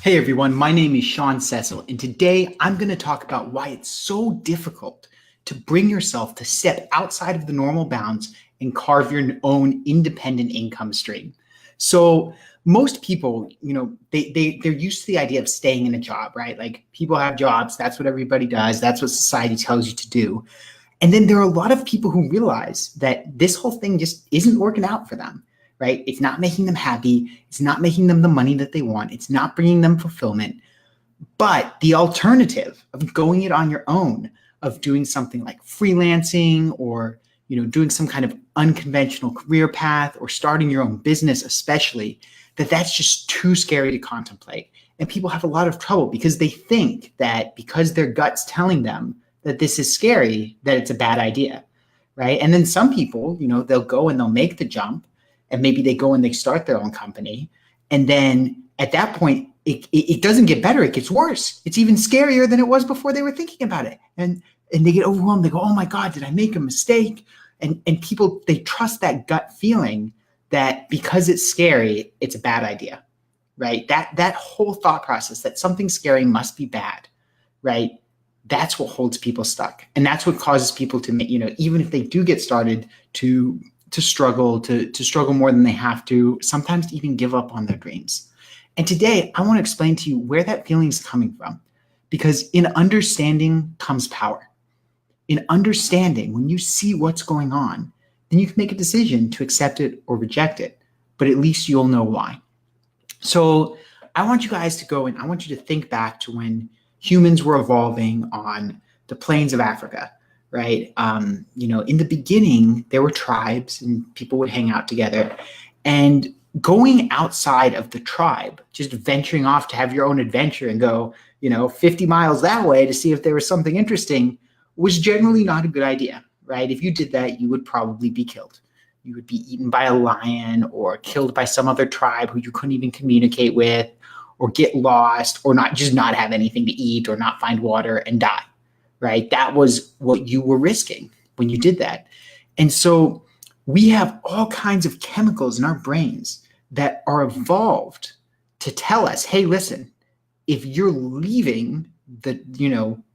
Hey everyone, my name is Sean Cecil, and today I'm going to talk about why it's so difficult to bring yourself to step outside of the normal bounds and carve your own independent income stream. So most people, they're used to the idea of staying in a job, right? Like people have jobs, that's what everybody does, that's what society tells you to do. And then there are a lot of people who realize that this whole thing just isn't working out for them, right? It's not making them happy. It's not making them the money that they want. It's not bringing them fulfillment. But the alternative of going it on your own, of doing something like freelancing or doing some kind of unconventional career path or starting your own business, especially, that's just too scary to contemplate. And people have a lot of trouble because they think that because their gut's telling them that this is scary, that it's a bad idea, right? And then some people, they'll go and they'll make the jump, and maybe they go and they start their own company. And then at that point, it doesn't get better, it gets worse. It's even scarier than it was before they were thinking about it. And they get overwhelmed, they go, oh my God, did I make a mistake? And people, they trust that gut feeling that because it's scary, it's a bad idea, right? That whole thought process that something scary must be bad, right? That's what holds people stuck. And that's what causes people to make, even if they do get started, to struggle, to struggle more than they have to, sometimes to even give up on their dreams. And today I want to explain to you where that feeling is coming from, because in understanding comes power. In understanding, when you see what's going on, then you can make a decision to accept it or reject it, but at least you'll know why. So I want you guys to go and I want you to think back to when humans were evolving on the plains of Africa, right? In the beginning, there were tribes and people would hang out together. And going outside of the tribe, just venturing off to have your own adventure and go, 50 miles that way to see if there was something interesting, was generally not a good idea, right? If you did that, you would probably be killed. You would be eaten by a lion or killed by some other tribe who you couldn't even communicate with, or get lost, or not have anything to eat, or not find water and die, right? That was what you were risking when you did that. And so we have all kinds of chemicals in our brains that are evolved to tell us, hey, listen, if you're leaving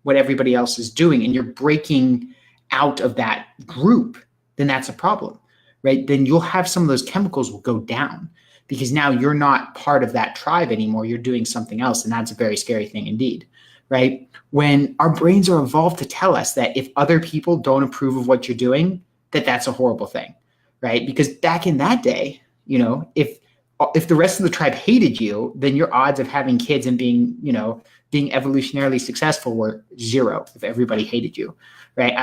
what everybody else is doing and you're breaking out of that group, then that's a problem, right? Then you'll have some of those chemicals will go down, because now you're not part of that tribe anymore. You're doing something else. And that's a very scary thing indeed, right? When our brains are evolved to tell us that if other people don't approve of what you're doing, that's a horrible thing, right? Because back in that day, if the rest of the tribe hated you, then your odds of having kids and being evolutionarily successful were zero if everybody hated you, right?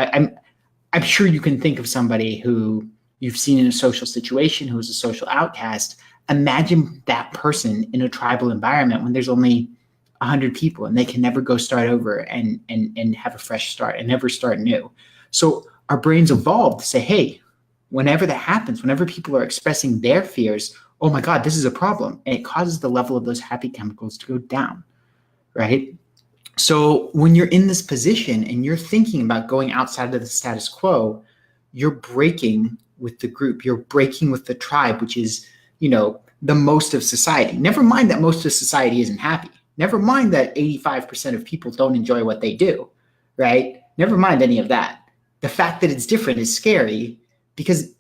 I'm sure you can think of somebody who you've seen in a social situation who is a social outcast. Imagine that person in a tribal environment when there's only 100 people and they can never go start over and have a fresh start and never start new. So our brains evolved to say, hey, whenever that happens, whenever people are expressing their fears, oh my God, this is a problem. And it causes the level of those happy chemicals to go down, right? So when you're in this position and you're thinking about going outside of the status quo, you're breaking with the group, you're breaking with the tribe, which is the most of society. Never mind that most of society isn't happy. Never mind that 85% of people don't enjoy what they do, right? Never mind any of that. The fact that it's different is scary, because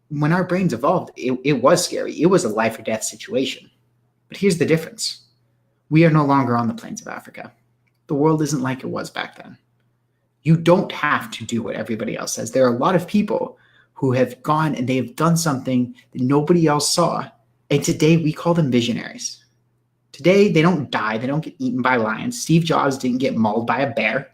when our brains evolved, it was scary. It was a life or death situation. But here's the difference. We are no longer on the plains of Africa. The world isn't like it was back then. You don't have to do what everybody else says. There are a lot of people who have gone and they have done something that nobody else saw. And today we call them visionaries. Today they don't die. They don't get eaten by lions. Steve Jobs didn't get mauled by a bear,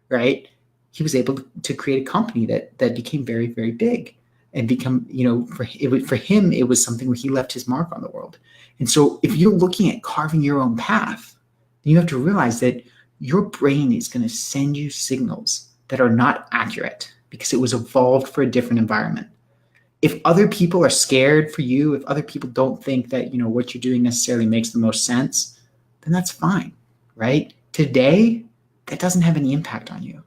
right? He was able to create a company that became very, very big and become, for him, it was something where he left his mark on the world. And so if you're looking at carving your own path, then you have to realize that your brain is going to send you signals that are not accurate, because it was evolved for a different environment. If other people are scared for you, if other people don't think that, what you're doing necessarily makes the most sense, then that's fine, right? Today, that doesn't have any impact on you,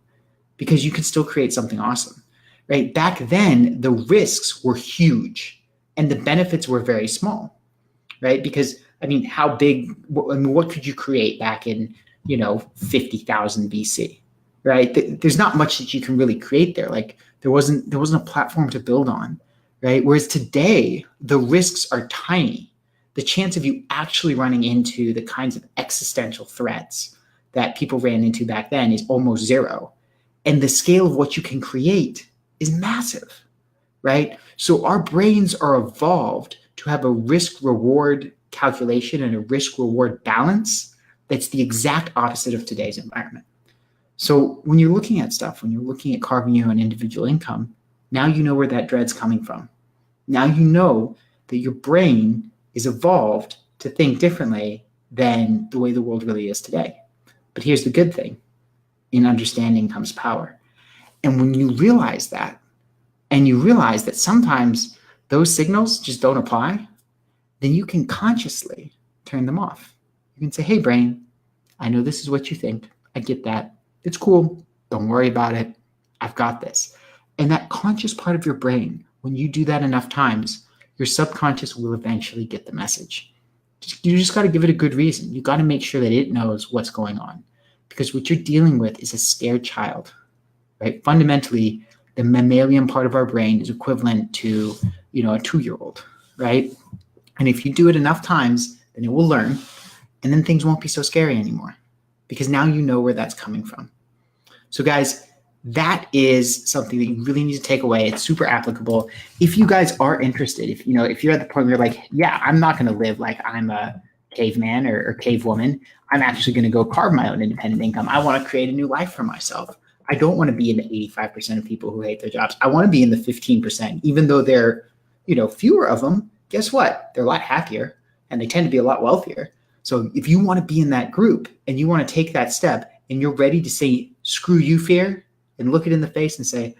because you can still create something awesome, right? Back then, the risks were huge and the benefits were very small, right? Because I mean, how big, what could you create back in, 50,000 BC, right? There's not much that you can really create there. Like there wasn't a platform to build on, right? Whereas today, the risks are tiny. The chance of you actually running into the kinds of existential threats that people ran into back then is almost zero. And the scale of what you can create is massive, right? So our brains are evolved to have a risk-reward calculation and a risk-reward balance that's the exact opposite of today's environment. So when you're looking at stuff, when you're looking at carving your own individual income, now you know where that dread's coming from. Now you know that your brain is evolved to think differently than the way the world really is today. But here's the good thing. In understanding comes power. And when you realize that, and you realize that sometimes those signals just don't apply, then you can consciously turn them off. You can say, hey, brain, I know this is what you think. I get that. It's cool. Don't worry about it. I've got this. And that conscious part of your brain, when you do that enough times, your subconscious will eventually get the message. You just got to give it a good reason. You got to make sure that it knows what's going on, because what you're dealing with is a scared child, right? Fundamentally, the mammalian part of our brain is equivalent to, a 2-year-old, right? And if you do it enough times, then it will learn, and then things won't be so scary anymore, because now you know where that's coming from. So guys, that is something that you really need to take away. It's super applicable. If you guys are interested, if you're at the point where you're like, yeah, I'm not going to live like I'm a caveman or cavewoman. I'm actually going to go carve my own independent income. I want to create a new life for myself. I don't want to be in the 85% of people who hate their jobs. I want to be in the 15%, even though they're, fewer of them. Guess what? They're a lot happier and they tend to be a lot wealthier. So if you want to be in that group and you want to take that step and you're ready to say, screw you, fear, and look it in the face and say,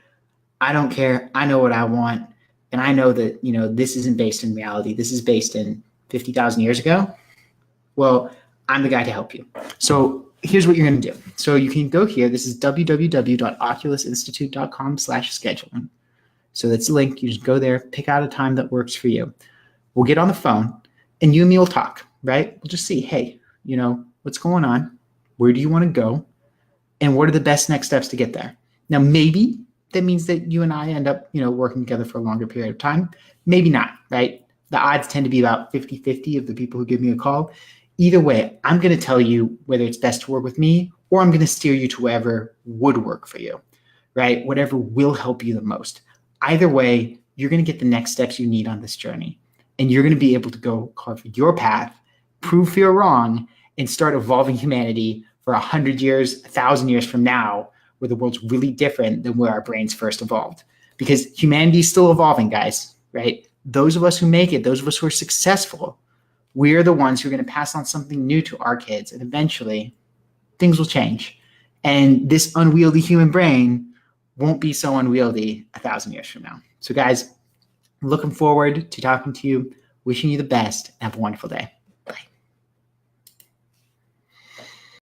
I don't care. I know what I want. And I know that, this isn't based in reality. This is based in 50,000 years ago. Well, I'm the guy to help you. So here's what you're going to do. So you can go here. This is www.oculusinstitute.com/scheduling. So that's the link. You just go there, pick out a time that works for you. We'll get on the phone and you and me will talk, right? We'll just see, hey, what's going on? Where do you want to go? And what are the best next steps to get there? Now, maybe that means that you and I end up, working together for a longer period of time. Maybe not, right? The odds tend to be about 50-50 of the people who give me a call. Either way, I'm going to tell you whether it's best to work with me or I'm going to steer you to wherever would work for you, right? Whatever will help you the most. Either way, you're going to get the next steps you need on this journey. And you're going to be able to go carve your path, prove fear wrong, and start evolving humanity for 100 years, 1,000 years from now, where the world's really different than where our brains first evolved. Because humanity is still evolving, guys, right? Those of us who make it, those of us who are successful, we're the ones who are going to pass on something new to our kids. And eventually, things will change. And this unwieldy human brain won't be so unwieldy 1,000 years from now. So guys, looking forward to talking to you, wishing you the best, and have a wonderful day.